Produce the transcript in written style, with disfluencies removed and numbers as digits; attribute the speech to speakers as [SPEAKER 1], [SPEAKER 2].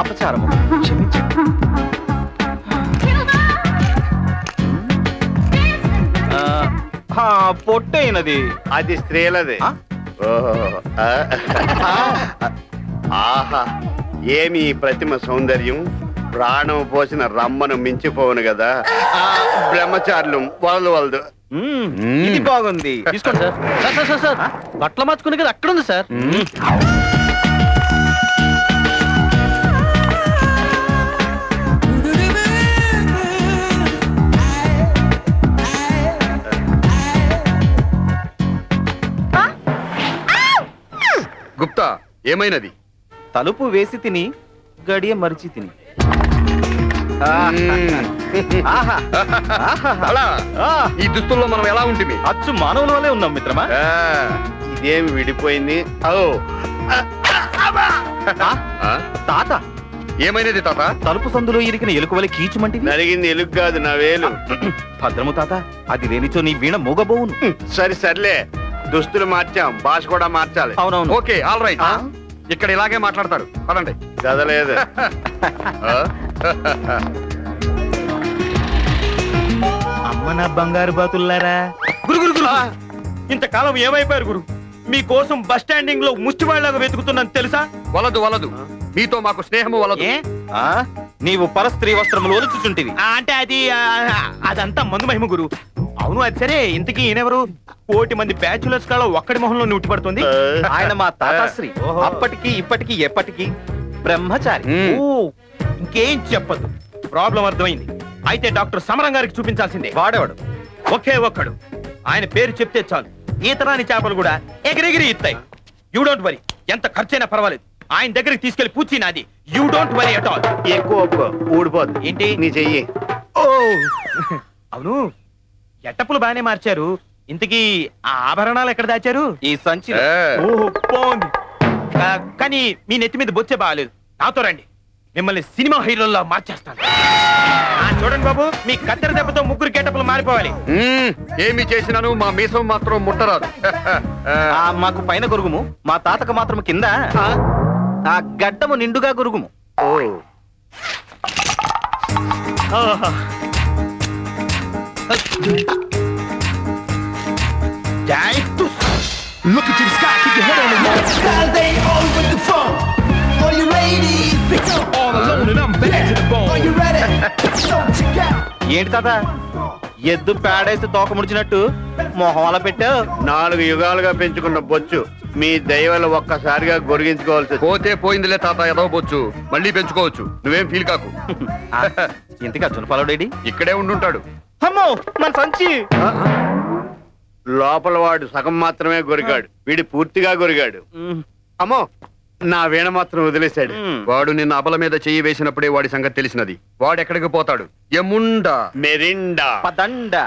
[SPEAKER 1] అపచారము, క్షమించండి. పొట్టైనది
[SPEAKER 2] అది స్త్రీలది. ఆహా, ఏమి ప్రతిమ సౌందర్యం! ప్రాణం పోసిన రమ్మను మించిపోవును కదా. బ్రహ్మచారులు వలదు.
[SPEAKER 1] ఇది బాగుంది, తీసుకోండి సార్. సార్ సార్ సార్ బట్టలు మార్చుకునే కదా అక్కడ ఉంది సార్.
[SPEAKER 2] గుప్తా, ఏమైనది?
[SPEAKER 1] తలుపు వేసి తిని గడియ మరిచి తిని.
[SPEAKER 2] అలా ఈ దుస్తుల్లో మనం ఎలా ఉంటుంది?
[SPEAKER 1] అచ్చు మానవుల వల్లే ఉన్నాం మిత్రమా.
[SPEAKER 2] ఇదేమి విడిపోయింది?
[SPEAKER 1] తాత,
[SPEAKER 2] ఏమైనది తాత?
[SPEAKER 1] తలుపు సందులో ఇరికిన ఎలుక వల్ల కీచుమంటి.
[SPEAKER 2] జరిగింది ఎలుక కాదు, నా వేలు.
[SPEAKER 1] భద్రము తాత, అది లేనిచో నీ వీణ మూగబోవును.
[SPEAKER 2] సర్లే, దుస్తులు మార్చాం, భాష కూడా మార్చాలి.
[SPEAKER 1] అవునవును.
[SPEAKER 2] Okay, all right. ఇక్కడ ఇలాగే మాట్లాడతారు, పదండి. చదలేదు.
[SPEAKER 1] అమ్మ నా బంగారు బాతుల్లారా. గురు గురు గురు, ఇంతకాలం ఏమైపోయారు గురు? మీకోసం బస్ స్టాండింగ్ లో ముష్టివాళ్లాగా వెతుకుతున్నాను తెలుసా?
[SPEAKER 2] వలదు, మీతో మాకు స్నేహము వలదు.
[SPEAKER 1] నీవు పరస్త్రీ వస్త్రములు ఒలుచుచుంటివి. అంటే అదంతా మందు మహిమ గురు. అవును, అది సరే. ఇంతకీ ఈయనెవరు? 1,000 మంది బ్యాచులర్స్ కాలో ఒక్కడి మొహంలో ఉట్టిపడుతుంది. ఆయన మా తాతాశ్రీ. అప్పటికి ఇప్పటికి ఎప్పటికీ బ్రహ్మచారి. ఇంకేం చెప్పదు. ప్రాబ్లం అర్థమైంది. అయితే డాక్టర్ సమరం గారికి చూపించాల్సిందే. వాడేవాడు ఒకే ఒక్కడు. ఆయన పేరు చెప్తే చాలు, ఈతరాని చేపలు కూడా ఎగిరెగిరి ఇస్తాయి. యూ డోంట్ వరీ, ఎంత ఖర్చైనా పర్వాలేదు. ఆయన దగ్గరికి తీసుకెళ్లి పూచి నాది. You don't worry at all.
[SPEAKER 2] ఎక్కువ ఊడిపోద్దు.
[SPEAKER 1] ఏంటి
[SPEAKER 2] నీ చెయ్యి?
[SPEAKER 1] అవును, ఎట్టప్పులు బాగానే మార్చారు. ఇంతకీ ఆ ఆభరణాలు ఎక్కడ దాచారు? ఈ సంచి. బాగుంది, కానీ మీ నెత్తి మీద బొచ్చే బాగాలేదు. నాతో రండి, మిమ్మల్ని సినిమా హీరోల్లో మార్చేస్తాను. చూడండి బాబు, మీ కత్తెర దెబ్బతో 3 గెటప్పులు మారిపోవాలి.
[SPEAKER 2] ఏమి చేసినాను, మా మీసం మాత్రం ముట్టరాదు.
[SPEAKER 1] మాకు పైన గురుగుము, మా తాతకు మాత్రం కింద ఆ గడ్డము నిండుగా గురుగుము.
[SPEAKER 3] Look into the sky, keep your head on the wall. Styles ain't all with the phone. All you ladies, pick up. All alone and I'm bad to the bone. Are you ready? So check out.
[SPEAKER 1] ఏంటి తాత, ఎద్దు పేడేసి తోక ముడిచినట్టు మొహం అలా పెట్టావు?
[SPEAKER 2] 4 యుగాలుగా పెంచుకున్న బొచ్చు మీ దయవల్ల ఒక్కసారిగా గొరిగించుకోవాల్సి. పోతే పోయిందిలే తాత, ఏదో బొచ్చు మళ్ళీ పెంచుకోవచ్చు. నువ్వేం ఫీల్ కాకు.
[SPEAKER 1] ఇంతకీ అర్జున పాలవుడేడి?
[SPEAKER 2] ఇక్కడే ఉండుంటాడు.
[SPEAKER 1] అమ్మో, మన సంచి.
[SPEAKER 2] లోపల వాడు సగం మాత్రమే గొరిగాడు, వీడి పూర్తిగా గొరిగాడు. అమ్మో, నా వీణ మాత్రం వదిలేశాడు. వాడు నిన్న అబల మీద చెయ్యి వేసినప్పుడే వాడి సంగతి తెలిసినది. వాడు ఎక్కడికి పోతాడు? ఎముండా మెరిండా
[SPEAKER 1] పదండా.